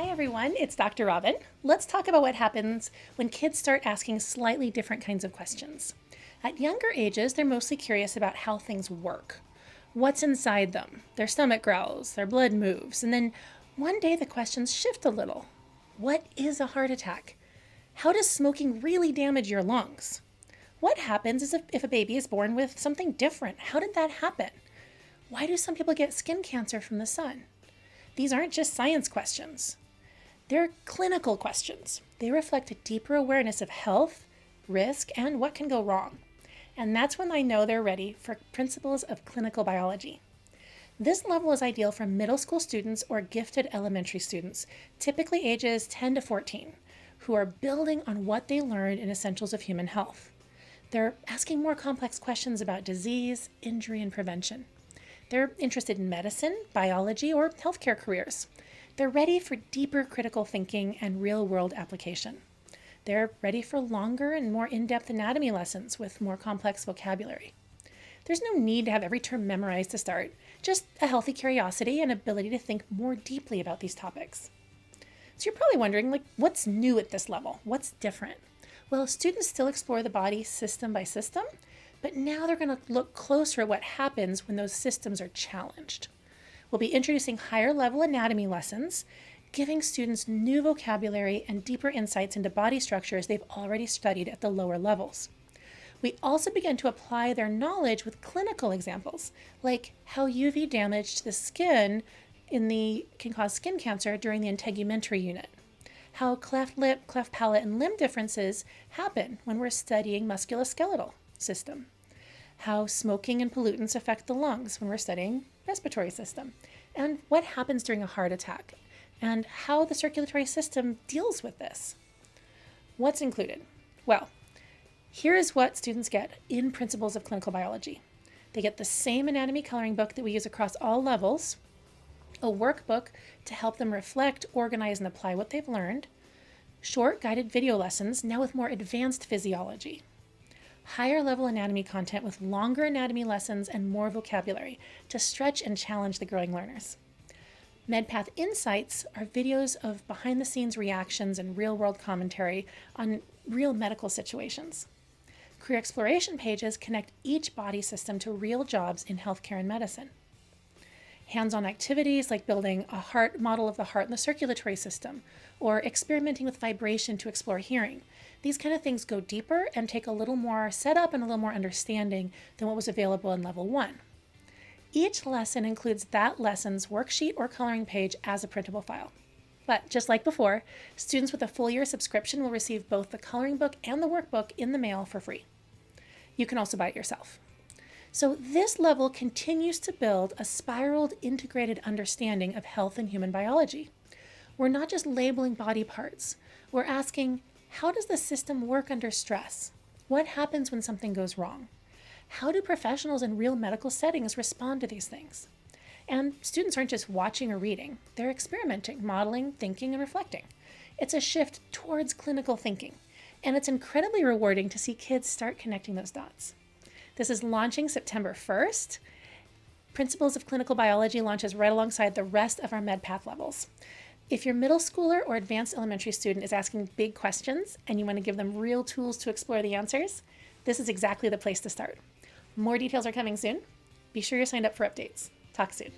Hi everyone, it's Dr. Robin. Let's talk about what happens when kids start asking slightly different kinds of questions. At younger ages, they're mostly curious about how things work. What's inside them? Their stomach growls, their blood moves, and then one day the questions shift a little. What is a heart attack? How does smoking really damage your lungs? What happens if a baby is born with something different? How did that happen? Why do some people get skin cancer from the sun? These aren't just science questions. They're clinical questions. They reflect a deeper awareness of health, risk, and what can go wrong. And that's when I know they're ready for Principles of Clinical Biology. This level is ideal for middle school students or gifted elementary students, typically ages 10 to 14, who are building on what they learned in Essentials of Human Health. They're asking more complex questions about disease, injury, and prevention. They're interested in medicine, biology, or healthcare careers. They're ready for deeper critical thinking and real-world application. They're ready for longer and more in-depth anatomy lessons with more complex vocabulary. There's no need to have every term memorized to start, just a healthy curiosity and ability to think more deeply about these topics. So you're probably wondering, what's new at this level? What's different? Well, students still explore the body system by system, but now they're going to look closer at what happens when those systems are challenged. We'll be introducing higher level anatomy lessons, giving students new vocabulary and deeper insights into body structures they've already studied at the lower levels. We also begin to apply their knowledge with clinical examples, like how UV damage to the skin can cause skin cancer during the integumentary unit, how cleft lip, cleft palate, and limb differences happen when we're studying musculoskeletal system, how smoking and pollutants affect the lungs when we're studying respiratory system, and what happens during a heart attack, and how the circulatory system deals with this. What's included? Well, here is what students get in Principles of Clinical Biology. They get the same anatomy coloring book that we use across all levels, a workbook to help them reflect, organize, and apply what they've learned, short guided video lessons, now with more advanced physiology, higher level anatomy content with longer anatomy lessons and more vocabulary to stretch and challenge the growing learners. MedPath Insights are videos of behind the scenes reactions and real world commentary on real medical situations. Career exploration pages connect each body system to real jobs in healthcare and medicine. Hands-on activities like building a heart model of the heart and the circulatory system, or experimenting with vibration to explore hearing. These kind of things go deeper and take a little more setup and a little more understanding than what was available in level 1. Each lesson includes that lesson's worksheet or coloring page as a printable file. But just like before, students with a full year subscription will receive both the coloring book and the workbook in the mail for free. You can also buy it yourself. So this level continues to build a spiraled, integrated understanding of health and human biology. We're not just labeling body parts. We're asking, how does the system work under stress? What happens when something goes wrong? How do professionals in real medical settings respond to these things? And students aren't just watching or reading. They're experimenting, modeling, thinking, and reflecting. It's a shift towards clinical thinking. And it's incredibly rewarding to see kids start connecting those dots. This is launching September 1st. Principles of Clinical Biology launches right alongside the rest of our MedPath levels. If your middle schooler or advanced elementary student is asking big questions and you want to give them real tools to explore the answers, this is exactly the place to start. More details are coming soon. Be sure you're signed up for updates. Talk soon.